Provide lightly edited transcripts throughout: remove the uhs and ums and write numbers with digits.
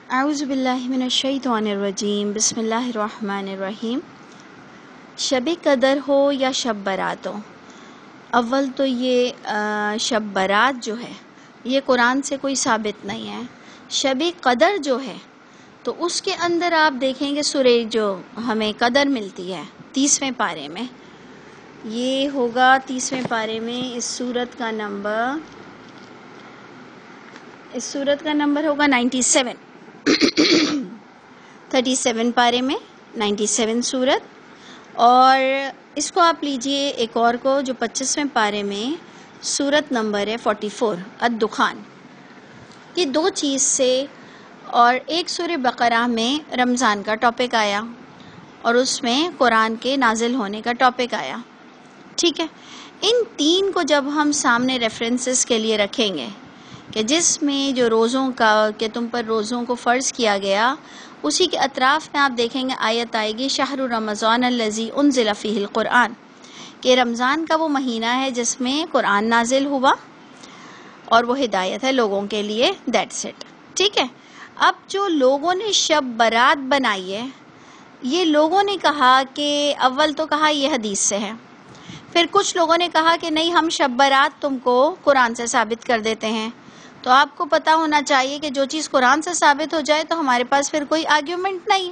اعوذ باللہ من الشیطان الرجیم بسم اللہ الرحمن الرحیم۔ شب قدر ہو یا شب برات ہو، اول تو یہ شب برات جو ہے یہ قرآن سے کوئی ثابت نہیں ہے۔ شب قدر جو ہے تو اس کے اندر آپ دیکھیں گے سورہ جو ہمیں قدر ملتی ہے 30ویں پارے میں، یہ ہوگا 30ویں پارے میں اس سورت کا نمبر ہوگا 97 37 پارے میں 97 سورت، اور اس کو آپ لیجئے ایک اور کو جو 25ویں پارے میں سورت نمبر ہے 44 الدخان۔ یہ دو چیز سے، اور ایک سورہ بقرہ میں رمضان کا ٹاپک آیا اور اس میں قرآن کے نازل ہونے کا ٹاپک آیا، ٹھیک ہے۔ ان تین کو جب ہم سامنے ریفرنسز کے لیے رکھیں گے کہ جس میں جو روزوں کا کہ تم پر روزوں کو فرض کیا گیا، اسی کے اطراف میں آپ دیکھیں گے آیت آئے گی شہر رمضان الذی انزل فیہ القرآن، کہ رمضان کا وہ مہینہ ہے جس میں قرآن نازل ہوا اور وہ ہدایت ہے لوگوں کے لیے، دیٹس اٹ، ٹھیک ہے۔ اب جو لوگوں نے شب برات بنائی ہے، یہ لوگوں نے کہا کہ اول تو کہا یہ حدیث سے ہے، پھر کچھ لوگوں نے کہا کہ نہیں ہم شب برات تم کو قرآن سے ثابت کر دیتے ہیں۔ تو آپ کو پتہ ہونا چاہیے کہ جو چیز قرآن سے ثابت ہو جائے تو ہمارے پاس پھر کوئی آرگیومنٹ نہیں۔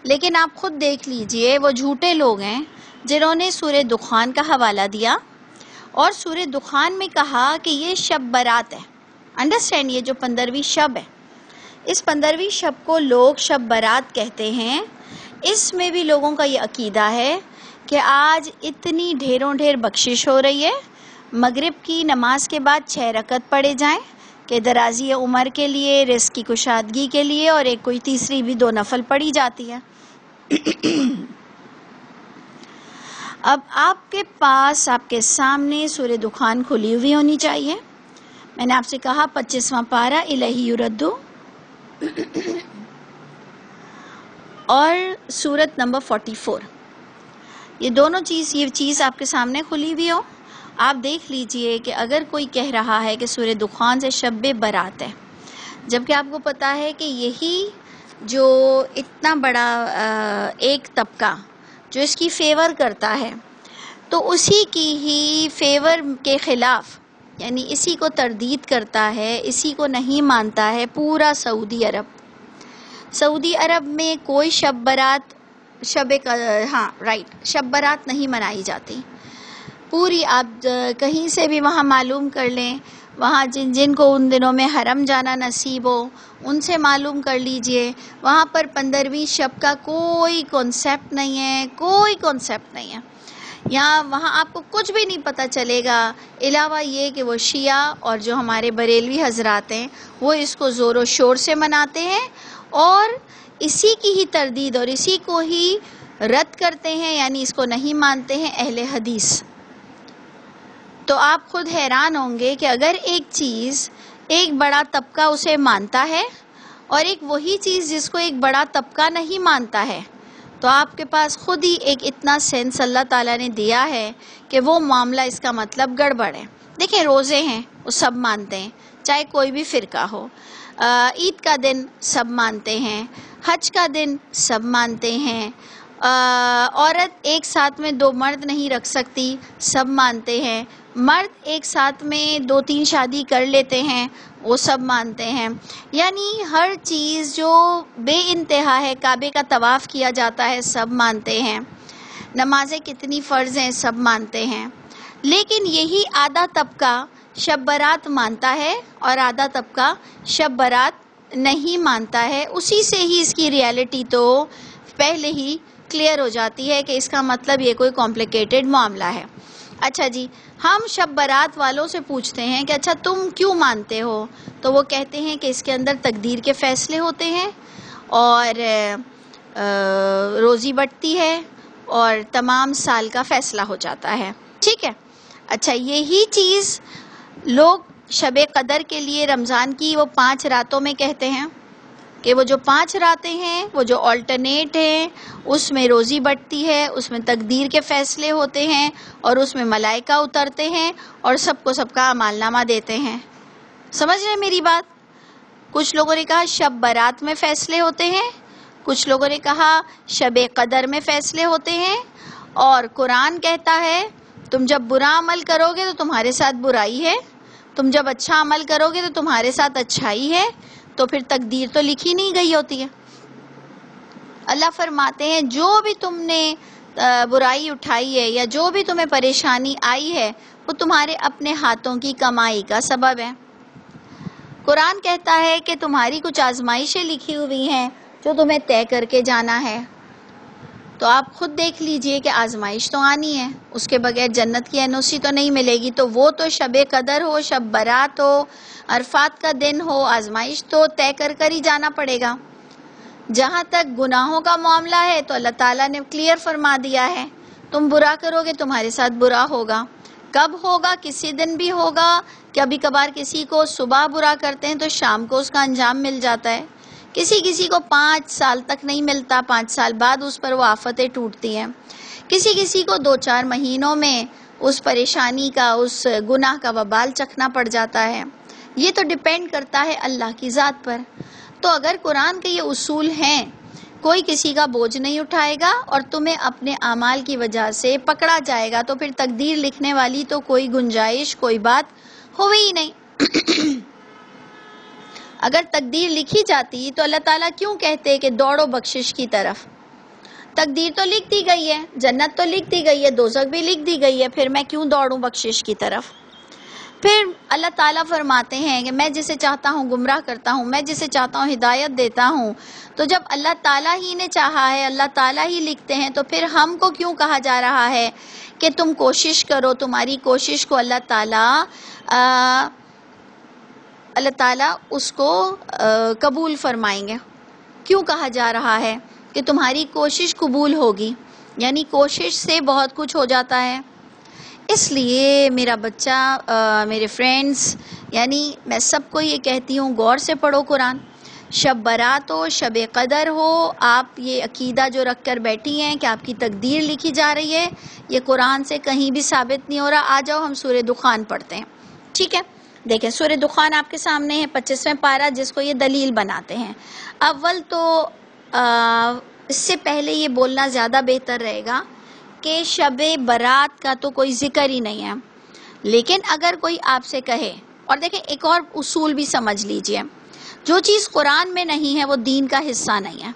لیکن آپ خود دیکھ لیجئے وہ جھوٹے لوگ ہیں جنہوں نے سورہ دخان کا حوالہ دیا اور سورہ دخان میں کہا کہ یہ شب برات ہے۔ انڈرسٹینڈ، یہ جو 15ویں شب ہے، اس 15ویں شب کو لوگ شب برات کہتے ہیں۔ اس میں بھی لوگوں کا یہ عقیدہ ہے کہ آج اتنی ڈھیروں ڈھیر بخشش ہو رہی ہے، مغرب کی نماز کے بعد 6 رکعت پڑھے جائیں کہ درازی عمر کے لیے، رزق کی کشادگی کے لیے، اور ایک کوئی تیسری بھی 2 نفل پڑھی جاتی ہے۔ اب آپ کے پاس آپ کے سامنے سورہ دخان کھلی ہوئی ہونی چاہیے۔ میں نے آپ سے کہا 25واں پارہ الیہ یردو، اور سورت نمبر 44، یہ دونوں یہ چیز آپ کے سامنے کھلی ہوئی ہو۔ آپ دیکھ لیجئے کہ اگر کوئی کہہ رہا ہے کہ سورہ دخان سے شب برات ہے، جبکہ آپ کو پتا ہے کہ یہی جو اتنا بڑا ایک طبقہ جو اس کی فیور کرتا ہے، تو اسی کی ہی فیور کے خلاف، یعنی اسی کو تردید کرتا ہے، اسی کو نہیں مانتا ہے پورا سعودی عرب۔ سعودی عرب میں کوئی شب برات نہیں منائی جاتی پوری۔ آپ کہیں سے بھی وہاں معلوم کر لیں، وہاں جن کو ان دنوں میں حرم جانا نصیب ہو ان سے معلوم کر لیجئے، وہاں پر 15ویں شب کا کوئی کانسیپٹ نہیں ہے، کوئی کانسیپٹ نہیں ہے۔ وہاں آپ کو کچھ بھی نہیں پتہ چلے گا علاوہ یہ کہ وہ شیعہ اور جو ہمارے بریلوی حضرات ہیں وہ اس کو زور و شور سے مناتے ہیں اور اسی کی ہی تردید اور اسی کو ہی رد کرتے ہیں، یعنی اس کو نہیں مانتے ہیں اہل حدیث۔ تو آپ خود حیران ہوں گے کہ اگر ایک چیز ایک بڑا طبقہ اسے مانتا ہے اور ایک وہی چیز جس کو ایک بڑا طبقہ نہیں مانتا ہے، تو آپ کے پاس خود ہی ایک اتنا سینس اللہ تعالیٰ نے دیا ہے کہ وہ معاملہ اس کا مطلب گڑبڑ ہے۔ دیکھیں روزے ہیں وہ سب مانتے ہیں، چاہے کوئی بھی فرقہ ہو، عید کا دن سب مانتے ہیں، حج کا دن سب مانتے ہیں، عورت ایک ساتھ میں 2 مرد نہیں رکھ سکتی سب مانتے ہیں، مرد ایک ساتھ میں 2-3 شادی کر لیتے ہیں وہ سب مانتے ہیں، یعنی ہر چیز جو بے انتہا ہے، کعبے کا طواف کیا جاتا ہے سب مانتے ہیں، نمازیں کتنی فرض ہیں سب مانتے ہیں۔ لیکن یہی آدھا طبقہ شب برات مانتا ہے اور آدھا طبقہ شب برات نہیں مانتا ہے، اسی سے ہی اس کی ریالٹی تو پہلے ہی کلیئر ہو جاتی ہے کہ اس کا مطلب یہ کوئی کمپلیکیٹڈ معاملہ ہے۔ اچھا جی، ہم شب برات والوں سے پوچھتے ہیں کہ اچھا تم کیوں مانتے ہو؟ تو وہ کہتے ہیں کہ اس کے اندر تقدیر کے فیصلے ہوتے ہیں اور روزی بٹتی ہے اور تمام سال کا فیصلہ ہو جاتا ہے، ٹھیک ہے۔ اچھا یہی چیز لوگ شب قدر کے لیے رمضان کی وہ 5 راتوں میں کہتے ہیں کہ وہ جو 5 راتیں ہیں وہ جو آلٹرنیٹ ہیں، اس میں روزی بٹتی ہے، اس میں تقدیر کے فیصلے ہوتے ہیں اور اس میں ملائکہ اترتے ہیں اور سب کو سب کا اعمال نامہ دیتے ہیں۔ سمجھ رہے ہیں میری بات؟ کچھ لوگوں نے کہا شب برات میں فیصلے ہوتے ہیں، کچھ لوگوں نے کہا شب قدر میں فیصلے ہوتے ہیں، اور قرآن کہتا ہے تم جب برا عمل کرو گے تو تمہارے ساتھ برائی ہے، تم جب اچھا عمل کرو گے تو تمہارے ساتھ اچھائی ہے، تو پھر تقدیر تو لکھی نہیں گئی ہوتی ہے۔ اللہ فرماتے ہیں جو بھی تم نے برائی اٹھائی ہے یا جو بھی تمہیں پریشانی آئی ہے وہ تمہارے اپنے ہاتھوں کی کمائی کا سبب ہے۔ قرآن کہتا ہے کہ تمہاری کچھ آزمائشیں لکھی ہوئی ہیں جو تمہیں طے کر کے جانا ہے، تو آپ خود دیکھ لیجئے کہ آزمائش تو آنی ہے، اس کے بغیر جنت کی NOC تو نہیں ملے گی، تو وہ تو شب قدر ہو، شب برات ہو، عرفات کا دن ہو، آزمائش تو طے کر ہی جانا پڑے گا۔ جہاں تک گناہوں کا معاملہ ہے تو اللہ تعالیٰ نے کلیئر فرما دیا ہے، تم برا کرو گے تمہارے ساتھ برا ہوگا۔ کب ہوگا؟ کسی دن بھی ہوگا، کبھی کبھار کسی کو صبح برا کرتے ہیں تو شام کو اس کا انجام مل جاتا ہے، کسی کو 5 سال تک نہیں ملتا، 5 سال بعد اس پر وہ آفتیں ٹوٹتی ہیں، کسی کو 2-4 مہینوں میں اس پریشانی کا، اس گناہ کا وبال چکھنا پڑ جاتا ہے۔ یہ تو ڈیپینڈ کرتا ہے اللہ کی ذات پر۔ تو اگر قرآن کے یہ اصول ہیں، کوئی کسی کا بوجھ نہیں اٹھائے گا اور تمہیں اپنے اعمال کی وجہ سے پکڑا جائے گا، تو پھر تقدیر لکھنے والی تو کوئی گنجائش، کوئی بات ہوئی ہی نہیں۔ اگر تقدیر لکھی جاتی تو اللہ تعالیٰ کیوں کہتے کہ دوڑو بخشش کی طرف؟ تقدیر تو لکھ دی گئی ہے، جنت تو لکھ دی گئی ہے، دوزخ بھی لکھ دی گئی ہے، پھر میں کیوں دوڑوں بخشش کی طرف؟ پھر اللہ تعالیٰ فرماتے ہیں کہ میں جسے چاہتا ہوں گمراہ کرتا ہوں، میں جسے چاہتا ہوں ہدایت دیتا ہوں۔ تو جب اللہ تعالیٰ ہی نے چاہا ہے، اللہ تعالیٰ ہی لکھتے ہیں، تو پھر ہم کو کیوں کہا جا رہا ہے کہ تم کوشش کرو؟ تمہاری کوشش کو اللہ تعالیٰ اس کو قبول فرمائیں گے۔ کیوں کہا جا رہا ہے کہ تمہاری کوشش قبول ہوگی؟ یعنی کوشش سے بہت کچھ ہو جاتا ہے۔ اس لیے میرا بچہ، میرے فرینڈز، یعنی میں سب کو یہ کہتی ہوں غور سے پڑھو قرآن۔ شب برات ہو، شب قدر ہو، آپ یہ عقیدہ جو رکھ کر بیٹھی ہیں کہ آپ کی تقدیر لکھی جا رہی ہے، یہ قرآن سے کہیں بھی ثابت نہیں ہو رہا۔ آ جاؤ ہم سورہ دخان پڑھتے ہیں، ٹھیک ہے؟ دیکھیں سورہ دخان آپ کے سامنے ہے، 25واں پارہ، جس کو یہ دلیل بناتے ہیں۔ اول تو اس سے پہلے یہ بولنا زیادہ بہتر رہے گا کہ شب برات کا تو کوئی ذکر ہی نہیں ہے، لیکن اگر کوئی آپ سے کہے، اور دیکھیں ایک اور اصول بھی سمجھ لیجئے، جو چیز قرآن میں نہیں ہے وہ دین کا حصہ نہیں ہے۔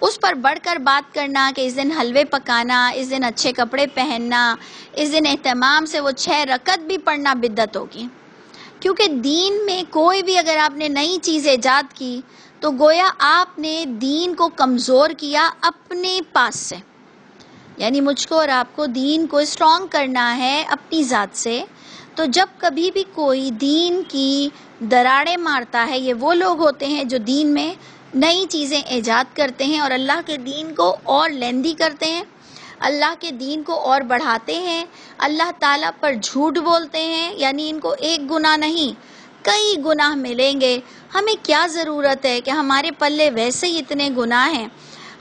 اس پر بڑھ کر بات کرنا کہ اس دن حلوے پکانا، اس دن اچھے کپڑے پہننا، اس دن اہتمام سے وہ 6 رکعت بھی پڑھنا بدعت ہوگی، کیونکہ دین میں کوئی بھی اگر آپ نے نئی چیز ایجاد کی تو گویا آپ نے دین کو کمزور کیا اپنے پاس سے۔ یعنی مجھ کو اور آپ کو دین کو اسٹرانگ کرنا ہے اپنی ذات سے، تو جب کبھی بھی کوئی دین کی دراڑیں مارتا ہے، یہ وہ لوگ ہوتے ہیں جو دین میں نئی چیزیں ایجاد کرتے ہیں اور اللہ کے دین کو اور لیندی کرتے ہیں، اللہ کے دین کو اور بڑھاتے ہیں، اللہ تعالیٰ پر جھوٹ بولتے ہیں۔ یعنی ان کو ایک گناہ نہیں، کئی گناہ ملیں گے۔ ہمیں کیا ضرورت ہے کہ ہمارے پلے ویسے ہی اتنے گناہ ہیں،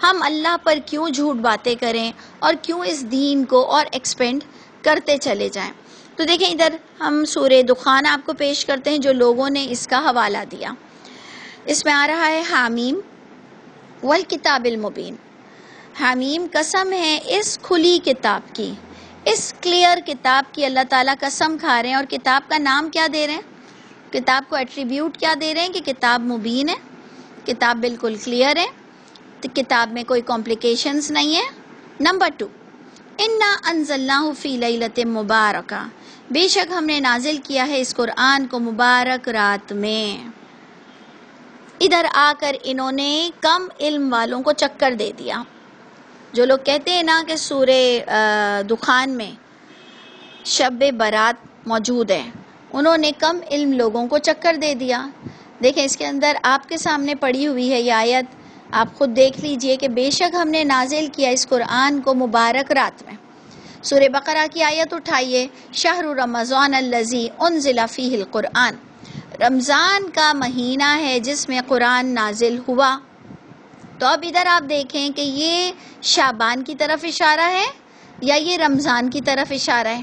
ہم اللہ پر کیوں جھوٹ باتیں کریں اور کیوں اس دین کو اور ایکسپینڈ کرتے چلے جائیں؟ تو دیکھیں ادھر ہم سورہ دخان آپ کو پیش کرتے ہیں جو لوگوں نے اس کا حوالہ دیا۔ اس میں آ رہا ہے حامیم والکتاب المبین۔ حامیم قسم ہے اس کھلی کتاب کی، اس کلیئر کتاب کی اللہ تعالیٰ قسم کھا رہے ہیں، اور کتاب کا نام کیا دے رہے ہیں؟ کتاب کو ایٹریبیوٹ کیا دے رہے ہیں کہ کتاب مبین ہے، کتاب بالکل کلیئر ہے، کتاب میں کوئی کمپلیکیشنز نہیں ہے۔ نمبر 2، انا انزلناہ فی لیلۃ مبارکہ، بے شک ہم نے نازل کیا ہے اس قرآن کو مبارک رات میں۔ ادھر آ کر انہوں نے کم علم والوں کو چکر دے دیا۔ جو لوگ کہتے ہیں نا کہ سورہ دخان میں شب برات موجود ہے، انہوں نے کم علم لوگوں کو چکر دے دیا۔ دیکھیں اس کے اندر آپ کے سامنے پڑھی ہوئی ہے یہ آیت، آپ خود دیکھ لیجئے کہ بے شک ہم نے نازل کیا اس قرآن کو مبارک رات میں۔ سورہ بقرہ کی آیت اٹھائیے، شہر رمضان الذی انزل فیہ القرآن، رمضان کا مہینہ ہے جس میں قرآن نازل ہوا۔ تو اب ادھر آپ دیکھیں کہ یہ شعبان کی طرف اشارہ ہے یا یہ رمضان کی طرف اشارہ ہے؟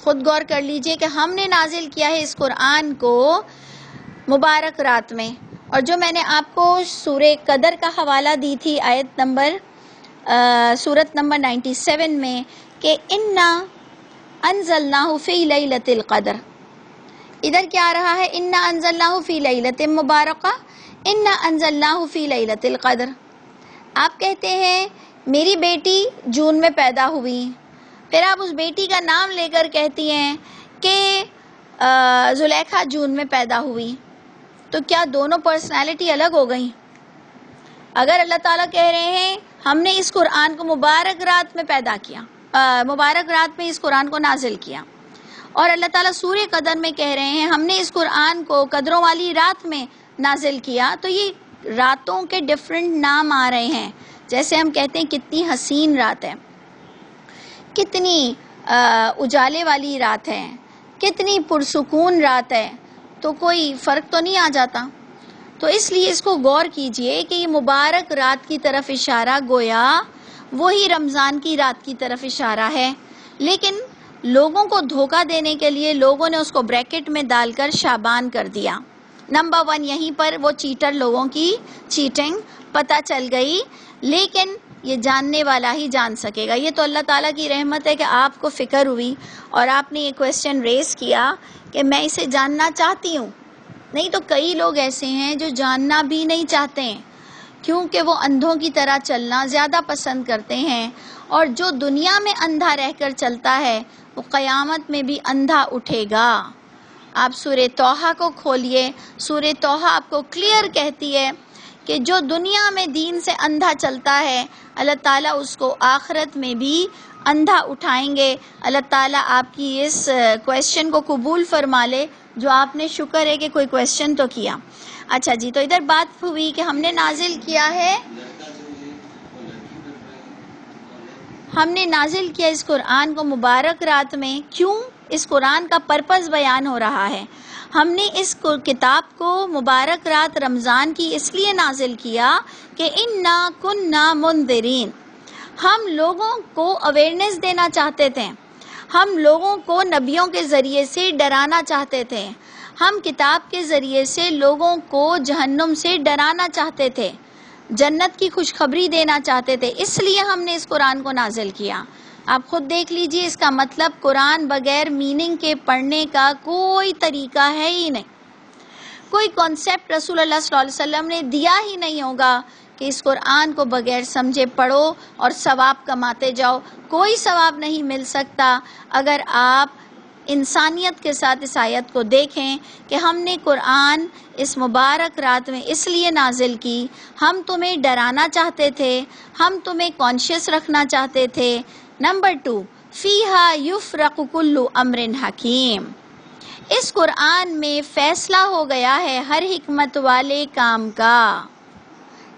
خود غور کر لیجئے کہ ہم نے نازل کیا ہے اس قرآن کو مبارک رات میں، اور جو میں نے آپ کو سورہ قدر کا حوالہ دی تھی آیت نمبر سورت نمبر 97 میں کہ انا انزلناہ فی لیلۃ القدر، ادھر کیا آ رہا ہے؟ انا انزلناہ فی لیلۃ مبارکہ، انا انزلناہ فی لیلۃ القدر۔ آپ کہتے ہیں میری بیٹی جون میں پیدا ہوئی، پھر آپ اس بیٹی کا نام لے کر کہتی ہیں کہ زلیخا جون میں پیدا ہوئی، تو کیا دونوں پرسنالٹی الگ ہو گئیں؟ اگر اللہ تعالیٰ کہہ رہے ہیں ہم نے اس قرآن کو مبارک رات میں پیدا کیا، مبارک رات میں اس قرآن کو نازل کیا، اور اللہ تعالیٰ سورہ قدر میں کہہ رہے ہیں ہم نے اس قرآن کو قدروں والی رات میں نازل کیا، تو یہ راتوں کے ڈیفرنٹ نام آ رہے ہیں۔ جیسے ہم کہتے ہیں کتنی حسین رات ہے، کتنی اجالے والی رات ہے، کتنی پرسکون رات ہے، تو کوئی فرق تو نہیں آ جاتا۔ تو اس لیے اس کو غور کیجئے کہ یہ مبارک رات کی طرف اشارہ گویا وہی رمضان کی رات کی طرف اشارہ ہے، لیکن لوگوں کو دھوکہ دینے کے لیے لوگوں نے اس کو بریکٹ میں ڈال کر شعبان کر دیا۔ نمبر 1 یہیں پر وہ چیٹر لوگوں کی چیٹنگ پتہ چل گئی، لیکن یہ جاننے والا ہی جان سکے گا۔ یہ تو اللہ تعالیٰ کی رحمت ہے کہ آپ کو فکر ہوئی اور آپ نے یہ کویسچن ریز کیا کہ میں اسے جاننا چاہتی ہوں، نہیں تو کئی لوگ ایسے ہیں جو جاننا بھی نہیں چاہتے ہیں، کیونکہ وہ اندھوں کی طرح چلنا زیادہ پسند کرتے ہیں، اور جو دنیا میں اندھا رہ کر چلتا ہے وہ قیامت میں بھی اندھا اٹھے گا۔ آپ سورہ طٰہٰ کو کھولیے، سورہ طٰہٰ آپ کو کلیئر کہتی ہے کہ جو دنیا میں دین سے اندھا چلتا ہے اللہ تعالیٰ اس کو آخرت میں بھی اندھا اٹھائیں گے۔ اللہ تعالیٰ آپ کی اس کویسچن کو قبول فرما لے، جو آپ نے شکر ہے کہ کوئی کویسچن تو کیا۔ اچھا جی، تو ادھر بات ہوئی کہ ہم نے نازل کیا ہے، ہم نے نازل کیا اس قرآن کو مبارک رات میں۔ کیوں؟ اس قرآن کا پرپس بیان ہو رہا ہے۔ ہم نے اس کتاب کو مبارک رات رمضان کی اس لیے نازل کیا کہ انا کننا منذرین، ہم لوگوں کو اویئرنیس دینا چاہتے تھے، ہم لوگوں کو نبیوں کے ذریعے سے ڈرانا چاہتے تھے، ہم کتاب کے ذریعے سے لوگوں کو جہنم سے ڈرانا چاہتے تھے، جنت کی خوشخبری دینا چاہتے تھے، اس لیے ہم نے اس قرآن کو نازل کیا۔ آپ خود دیکھ لیجئے، اس کا مطلب قرآن بغیر میننگ کے پڑھنے کا کوئی طریقہ ہے ہی نہیں، کوئی کانسیپٹ رسول اللہ صلی اللہ علیہ وسلم نے دیا ہی نہیں ہوگا کہ اس قرآن کو بغیر سمجھے پڑھو اور ثواب کماتے جاؤ۔ کوئی ثواب نہیں مل سکتا اگر آپ انسانیت کے ساتھ اس آیت کو دیکھیں کہ ہم نے قرآن اس مبارک رات میں اس لیے نازل کی، ہم تمہیں ڈرانا چاہتے تھے، ہم تمہیں کانشیس رکھنا چاہتے تھے۔ نمبر 2، فیہا یفرق کل امر حکیم، اس قرآن میں فیصلہ ہو گیا ہے ہر حکمت والے کام کا۔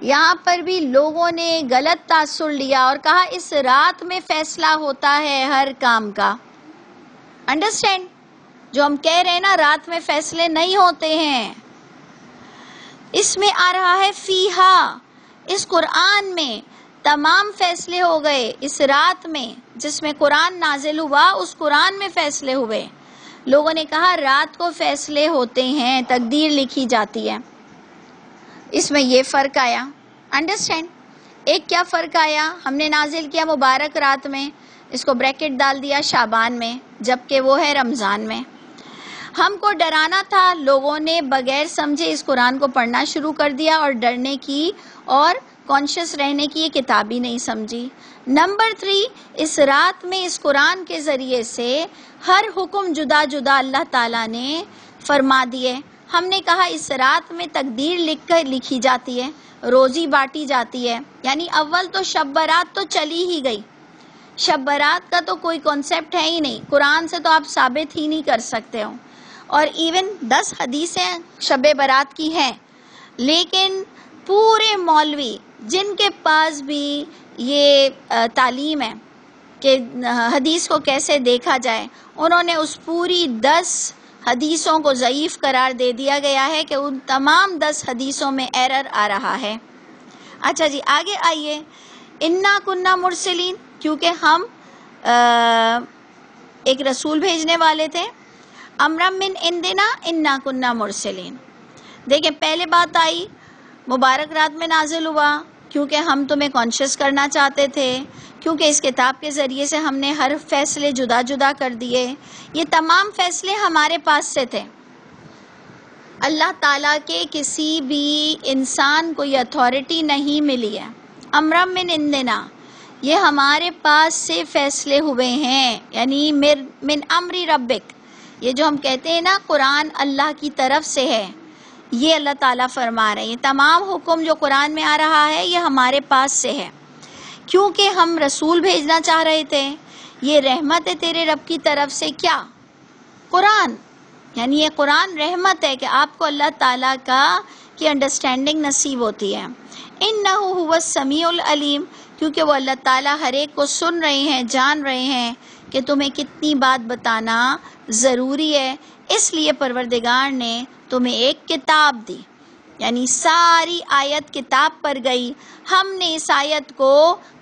یہاں پر بھی لوگوں نے غلط تاثر لیا اور کہا اس رات میں فیصلہ ہوتا ہے ہر کام کا۔ انڈرسٹینڈ؟ جو ہم کہہ رہے ہیں نا رات میں فیصلے نہیں ہوتے ہیں، اس میں آ رہا ہے فیہا، اس قرآن میں تمام فیصلے ہو گئے اس رات میں جس میں قرآن نازل ہوا، اس قرآن میں فیصلے ہوئے۔ لوگوں نے کہا رات کو فیصلے ہوتے ہیں، تقدیر لکھی جاتی ہے، اس میں یہ فرق آیا۔ انڈرسٹینڈ؟ ایک کیا فرق آیا؟ ہم نے نازل کیا مبارک رات میں، اس کو بریکٹ ڈال دیا شعبان میں، جبکہ وہ ہے رمضان میں۔ ہم کو ڈرانا تھا، لوگوں نے بغیر سمجھے اس قرآن کو پڑھنا شروع کر دیا اور ڈرنے کی اور کانشیس رہنے کی یہ کتاب ہی نہیں سمجھی۔ نمبر 3، اس رات میں اس قرآن کے ذریعے سے ہر حکم جدا جدا اللہ تعالیٰ نے فرما دیے۔ ہم نے کہا اس رات میں تقدیر لکھی جاتی ہے، روزی بانٹی جاتی ہے، یعنی اول تو شب برات تو چلی ہی گئی، شب برات کا تو کوئی کانسیپٹ ہے ہی نہیں، قرآن سے تو آپ ثابت ہی نہیں کر سکتے ہو، اور ایون 10 حدیثیں شب برات کی ہیں، لیکن پورے مولوی جن کے پاس بھی یہ تعلیم ہے کہ حدیث کو کیسے دیکھا جائے، انہوں نے اس پوری 10 حدیثوں کو ضعیف قرار دے دیا گیا ہے کہ ان تمام 10 حدیثوں میں ایرر آ رہا ہے۔ اچھا جی، آگے آئیے، انا کننا مرسلین، کیونکہ ہم ایک رسول بھیجنے والے تھے، امرا من عندنا انا کننا مرسلین۔ دیکھیں پہلے بات آئی مبارک رات میں نازل ہوا کیونکہ ہم تمہیں کانشیس کرنا چاہتے تھے، کیونکہ اس کتاب کے ذریعے سے ہم نے ہر فیصلے جدا جدا کر دیے. یہ تمام فیصلے ہمارے پاس سے تھے. اللہ تعالیٰ کے کسی بھی انسان کو یہ اتھارٹی نہیں ملی ہے. امرم من عندنا، یہ ہمارے پاس سے فیصلے ہوئے ہیں، یعنی من امر ربک. یہ جو ہم کہتے ہیں نا قرآن اللہ کی طرف سے ہے، یہ اللہ تعالیٰ فرما رہے ہیں. یہ تمام حکم جو قرآن میں آ رہا ہے یہ ہمارے پاس سے ہے، کیونکہ ہم رسول بھیجنا چاہ رہے تھے. یہ رحمت ہے تیرے رب کی طرف سے. کیا؟ قرآن. یعنی یہ قرآن رحمت ہے کہ آپ کو اللہ تعالیٰ کی انڈرسٹینڈنگ نصیب ہوتی ہے. انہ هو السمیع العلیم، کیونکہ وہ اللہ تعالیٰ ہر ایک کو سن رہے ہیں، جان رہے ہیں کہ تمہیں کتنی بات بتانا ضروری ہے. اس لیے پروردگار نے تمہیں ایک کتاب دی، یعنی ساری آیت کتاب پر گئی. ہم نے اس آیت کو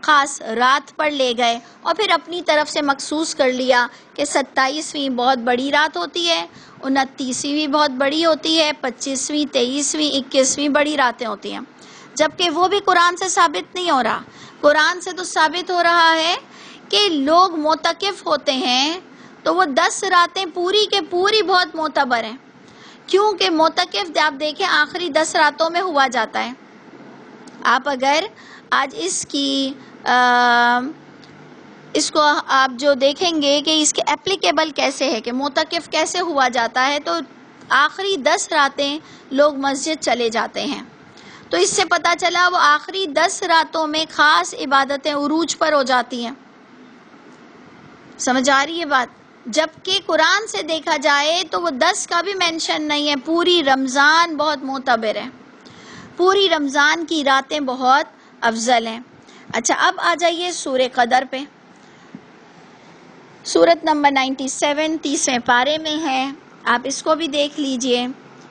خاص رات پر لے گئے اور پھر اپنی طرف سے مخصوص کر لیا کہ 27ویں بہت بڑی رات ہوتی ہے، 29ویں بھی بہت بڑی ہوتی ہے، 25ویں، 23ویں، 21ویں بڑی راتیں ہوتی ہیں. جبکہ وہ بھی قرآن سے ثابت نہیں ہو رہا. قرآن سے تو ثابت ہو رہا ہے کہ لوگ معتکف ہوتے ہیں تو وہ 10 راتیں پوری کے پوری بہت معتبر ہیں، کیونکہ معتکف آپ دیکھیں آخری 10 راتوں میں ہوا جاتا ہے. آپ اگر آج اس کو آپ جو دیکھیں گے کہ اس کے اپلیکیبل کیسے ہے کہ معتکف کیسے ہوا جاتا ہے، تو آخری 10 راتیں لوگ مسجد چلے جاتے ہیں. تو اس سے پتہ چلا وہ آخری 10 راتوں میں خاص عبادتیں عروج پر ہو جاتی ہیں. سمجھ آ رہی ہے بات؟ جبکہ قرآن سے دیکھا جائے تو وہ 10 کا بھی مینشن نہیں ہے. پوری رمضان بہت معتبر ہے، پوری رمضان کی راتیں بہت افضل ہیں. اچھا اب آ جائیے سورہ قدر پہ. سورت نمبر 97 30ویں پارے میں ہے. آپ اس کو بھی دیکھ لیجئے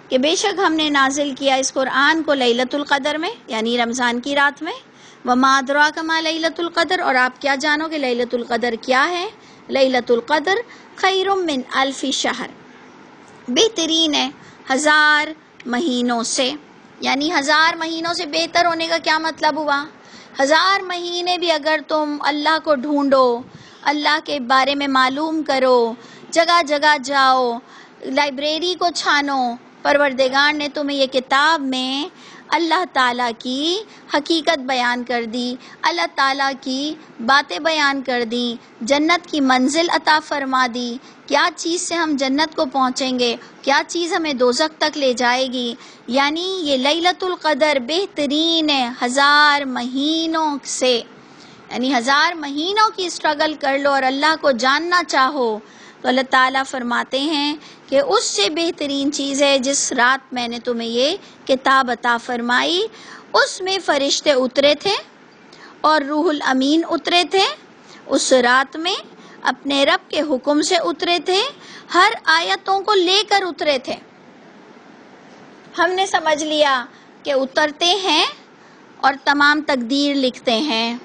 کہ بے شک ہم نے نازل کیا اس قرآن کو لیلۃ القدر میں، یعنی رمضان کی رات میں. وما ادراک ما لیلۃ القدر، اور آپ کیا جانو کہ لیلۃ القدر کیا ہے. لیلۃ القدر خیر من الف شہر، بہترین ہے 1000 مہینوں سے. یعنی 1000 مہینوں سے بہتر ہونے کا کیا مطلب ہوا؟ 1000 مہینے بھی اگر تم اللہ کو ڈھونڈو، اللہ کے بارے میں معلوم کرو، جگہ جگہ جاؤ، لائبریری کو چھانو، پروردگار نے تمہیں یہ کتاب میں اللہ تعالیٰ کی حقیقت بیان کر دی، اللہ تعالیٰ کی باتیں بیان کر دی، جنت کی منزل عطا فرما دی. کیا چیز سے ہم جنت کو پہنچیں گے، کیا چیز ہمیں دوزخ تک لے جائے گی. یعنی یہ لیلۃ القدر بہترین ہے 1000 مہینوں سے. یعنی 1000 مہینوں کی اسٹرگل کر لو اور اللہ کو جاننا چاہو تو اللہ تعالیٰ فرماتے ہیں کہ اس سے بہترین چیز ہے جس رات میں نے تمہیں یہ کتاب عطا فرمائی. اس میں فرشتے اترے تھے اور روح الامین اترے تھے. اس رات میں اپنے رب کے حکم سے اترے تھے، ہر آیتوں کو لے کر اترے تھے. ہم نے سمجھ لیا کہ اترتے ہیں اور تمام تقدیر لکھتے ہیں.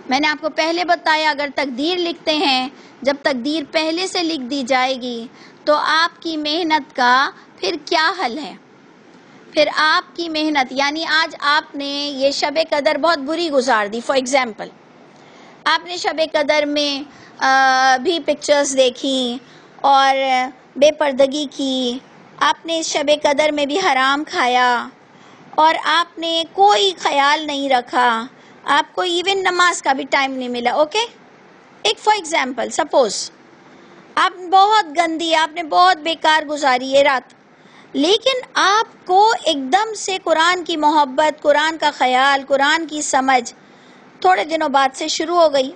میں نے آپ کو پہلے بتایا اگر تقدیر لکھتے ہیں، جب تقدیر پہلے سے لکھ دی جائے گی تو آپ کی محنت کا پھر کیا حل ہے؟ پھر آپ کی محنت، یعنی آج آپ نے یہ شب قدر بہت بری گزار دی. فار ایگزامپل آپ نے شب قدر میں بھی پکچرز دیکھی اور بے پردگی کی، آپ نے شب قدر میں بھی حرام کھایا اور آپ نے کوئی خیال نہیں رکھا، آپ کو ایون نماز کا بھی ٹائم نہیں ملا. اوکے ایک فار ایگزامپل سپوز آپ بہت گندی، آپ نے بہت بیکار گزاری یہ رات، لیکن آپ کو ایک دم سے قرآن کی محبت، قرآن کا خیال، قرآن کی سمجھ تھوڑے دنوں بعد سے شروع ہو گئی.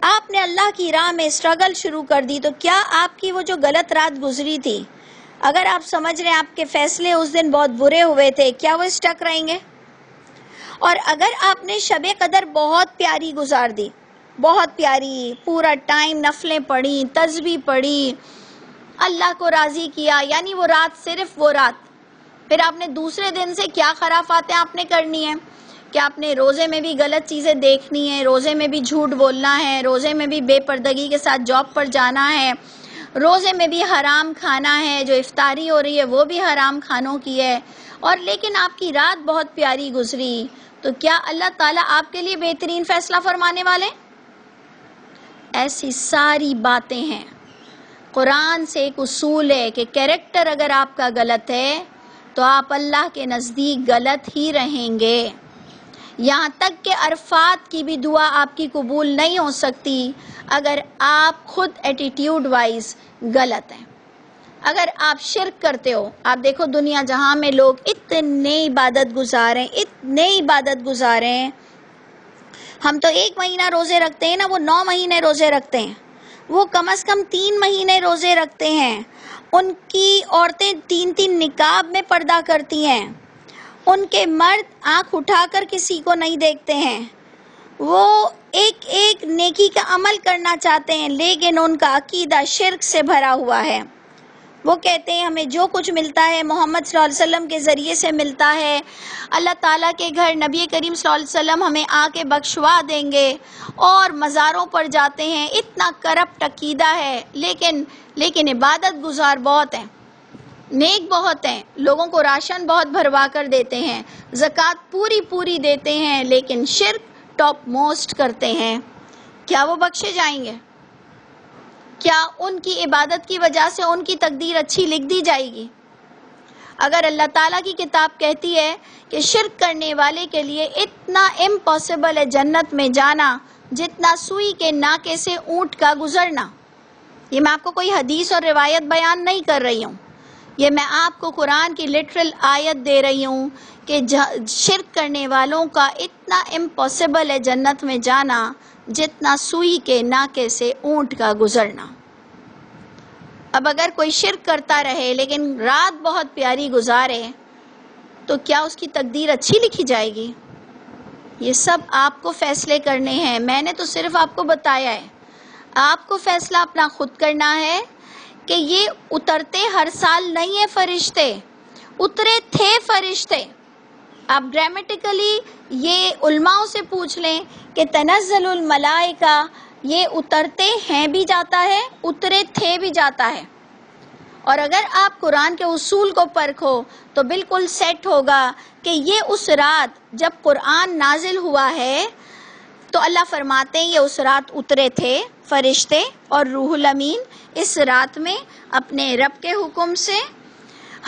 آپ نے اللہ کی راہ میں اسٹرگل شروع کر دی، تو کیا آپ کی وہ جو غلط رات گزری تھی، اگر آپ سمجھ رہے ہیں آپ کے فیصلے اس دن بہت برے ہوئے تھے، کیا وہ اسٹک رہیں گے؟ اور اگر آپ نے شب قدر بہت پیاری گزار دی، بہت پیاری، پورا ٹائم نفلیں پڑھی، تسبیح پڑھی، اللہ کو راضی کیا، یعنی وہ رات صرف وہ رات، پھر آپ نے دوسرے دن سے کیا خرافاتیں آپ نے کرنی ہیں کہ آپ نے روزے میں بھی غلط چیزیں دیکھنی ہیں، روزے میں بھی جھوٹ بولنا ہے، روزے میں بھی بے پردگی کے ساتھ جاب پر جانا ہے، روزے میں بھی حرام کھانا ہے، جو افطاری ہو رہی ہے وہ بھی حرام کھانوں کی ہے، اور لیکن آپ کی رات بہت پیاری گزری، تو کیا اللہ تعالیٰ آپ کے لیے بہترین فیصلہ فرمانے والے؟ ایسی ساری باتیں ہیں۔ قرآن سے ایک اصول ہے کہ کیریکٹر اگر آپ کا غلط ہے تو آپ اللہ کے نزدیک غلط ہی رہیں گے، یہاں تک کہ عرفات کی بھی دعا آپ کی قبول نہیں ہو سکتی اگر آپ خود ایٹیٹیوڈ وائز غلط ہیں۔ اگر آپ شرک کرتے ہو، آپ دیکھو دنیا جہاں میں لوگ اتنے عبادت گزار ہیں، ہم تو 1 مہینہ روزے رکھتے ہیں نا، وہ 9 مہینے روزے رکھتے ہیں، وہ کم از کم 3 مہینے روزے رکھتے ہیں، ان کی عورتیں 3 نقاب میں پردہ کرتی ہیں، ان کے مرد آنکھ اٹھا کر کسی کو نہیں دیکھتے ہیں، وہ ایک نیکی کا عمل کرنا چاہتے ہیں لیکن ان کا عقیدہ شرک سے بھرا ہوا ہے۔ وہ کہتے ہیں ہمیں جو کچھ ملتا ہے محمد صلی اللہ علیہ وسلم کے ذریعے سے ملتا ہے، اللہ تعالیٰ کے گھر نبی کریم صلی اللہ علیہ وسلم ہمیں آ کے بخشوا دیں گے، اور مزاروں پر جاتے ہیں۔ اتنا کرپٹ عقیدہ ہے، لیکن عبادت گزار بہت ہیں، نیک بہت ہیں، لوگوں کو راشن بہت بھروا کر دیتے ہیں، زکوٰۃ پوری دیتے ہیں، لیکن شرک ٹاپ موسٹ کرتے ہیں۔ کیا وہ بخشے جائیں گے؟ کیا ان کی عبادت کی وجہ سے ان کی تقدیر اچھی لکھ دی جائے گی؟ اگر اللہ تعالیٰ کی کتاب کہتی ہے کہ شرک کرنے والے کے لیے اتنا امپاسبل ہے جنت میں جانا جتنا سوئی کے ناکے سے اونٹ کا گزرنا، یہ میں آپ کو کوئی حدیث اور روایت بیان نہیں کر رہی ہوں، یہ میں آپ کو قرآن کی لٹرل آیت دے رہی ہوں کہ شرک کرنے والوں کا اتنا امپاسبل ہے جنت میں جانا جتنا سوئی کے ناکے سے اونٹ کا گزرنا۔ اب اگر کوئی شرک کرتا رہے لیکن رات بہت پیاری گزارے تو کیا اس کی تقدیر اچھی لکھی جائے گی؟ یہ سب آپ کو فیصلے کرنے ہیں، میں نے تو صرف آپ کو بتایا ہے، آپ کو فیصلہ اپنا خود کرنا ہے کہ یہ اترتے ہر سال نہیں ہیں فرشتے، اترے تھے فرشتے۔ آپ گرامیٹیکلی یہ علماء سے پوچھ لیں کہ تنزل الملائکہ، یہ اترتے ہیں بھی جاتا ہے، اترے تھے بھی جاتا ہے۔ اور اگر آپ قرآن کے اصول کو پرکھو تو بالکل سیٹ ہوگا کہ یہ اس رات جب قرآن نازل ہوا ہے تو اللہ فرماتے ہیں یہ اس رات اترے تھے فرشتے اور روح الامین، اس رات میں اپنے رب کے حکم سے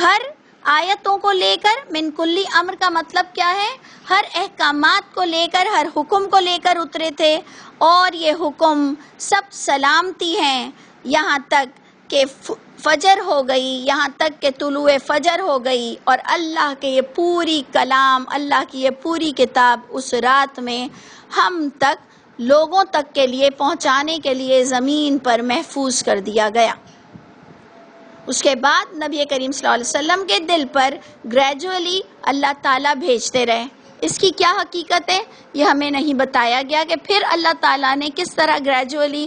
ہر آیتوں کو لے کر، من کلی امر کا مطلب کیا ہے؟ ہر احکامات کو لے کر، ہر حکم کو لے کر اترے تھے، اور یہ حکم سب سلامتی ہیں یہاں تک کہ فجر ہو گئی، یہاں تک کہ طلوع فجر ہو گئی، اور اللہ کے یہ پوری کلام، اللہ کی یہ پوری کتاب اس رات میں ہم تک، لوگوں تک کے لیے پہنچانے کے لیے زمین پر محفوظ کر دیا گیا۔ اس کے بعد نبی کریم صلی اللہ علیہ وسلم کے دل پر گریجولی اللہ تعالیٰ بھیجتے رہے۔ اس کی کیا حقیقت ہے یہ ہمیں نہیں بتایا گیا کہ پھر اللہ تعالیٰ نے کس طرح گریجولی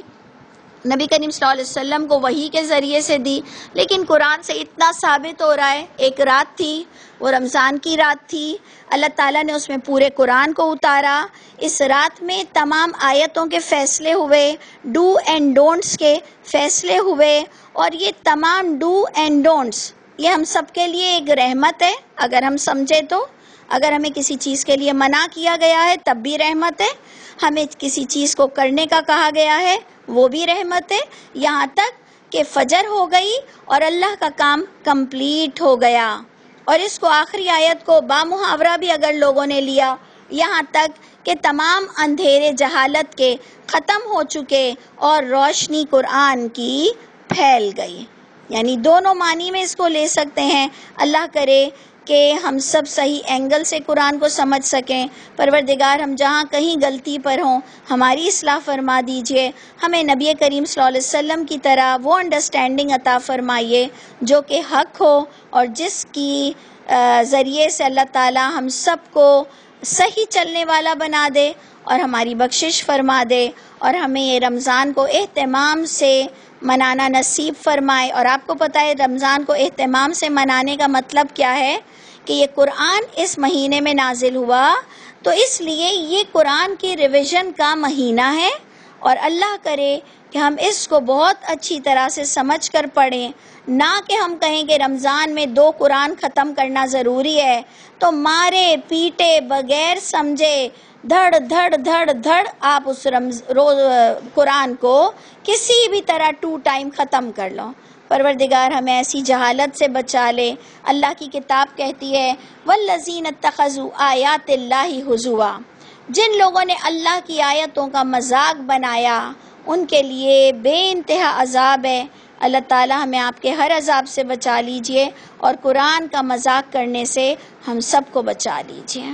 نبی کریم صلی اللہ علیہ وسلم کو وحی کے ذریعے سے دی، لیکن قرآن سے اتنا ثابت ہو رہا ہے، ایک رات تھی، وہ رمضان کی رات تھی، اللہ تعالیٰ نے اس میں پورے قرآن کو اتارا، اس رات میں تمام آیتوں کے فیصلے ہوئے، ڈو اینڈ ڈونٹس کے فیصلے ہوئے، اور یہ تمام ڈو اینڈ ڈونٹس یہ ہم سب کے لیے ایک رحمت ہے اگر ہم سمجھے تو۔ اگر ہمیں کسی چیز کے لیے منع کیا گیا ہے تب بھی رحمت ہے، ہمیں کسی چیز کو کرنے کا کہا گیا ہے وہ بھی رحمت ہے، یہاں تک کہ فجر ہو گئی اور اللہ کا کام کمپلیٹ ہو گیا۔ اور اس کو آخری آیت کو بامحاورہ بھی اگر لوگوں نے لیا، یہاں تک کہ تمام اندھیرے جہالت کے ختم ہو چکے اور روشنی قرآن کی پھیل گئی، یعنی دونوں معنی میں اس کو لے سکتے ہیں۔ اللہ کرے کہ ہم سب صحیح اینگل سے قرآن کو سمجھ سکیں۔ پروردگار ہم جہاں کہیں غلطی پر ہوں ہماری اصلاح فرما دیجئے، ہمیں نبی کریم صلی اللہ علیہ وسلم کی طرح وہ انڈرسٹینڈنگ عطا فرمائیے جو کہ حق ہو، اور جس کی ذریعے سے اللہ تعالی ہم سب کو صحیح چلنے والا بنا دے اور ہماری بخشش فرما دے، اور ہمیں یہ رمضان کو اہتمام سے منانا نصیب فرمائے۔ اور آپ کو پتہ ہے رمضان کو اہتمام سے منانے کا مطلب کیا ہے کہ یہ قرآن اس مہینے میں نازل ہوا، تو اس لیے یہ قرآن کی ریویژن کا مہینہ ہے، اور اللہ کرے کہ ہم اس کو بہت اچھی طرح سے سمجھ کر پڑھیں، نہ کہ ہم کہیں کہ رمضان میں 2 قرآن ختم کرنا ضروری ہے تو مارے پیٹے بغیر سمجھے دھڑ دھڑ دھڑ دھڑ آپ اس قرآن کو کسی بھی طرح 2 ٹائم ختم کر لو۔ پروردگار ہمیں ایسی جہالت سے بچا لے۔ اللہ کی کتاب کہتی ہے والذین اتخذوا آیات اللہ ہزوا، جن لوگوں نے اللہ کی آیتوں کا مذاق بنایا ان کے لیے بے انتہا عذاب ہے۔ اللہ تعالی ہمیں آپ کے ہر عذاب سے بچا لیجئے اور قرآن کا مذاق کرنے سے ہم سب کو بچا لیجئے۔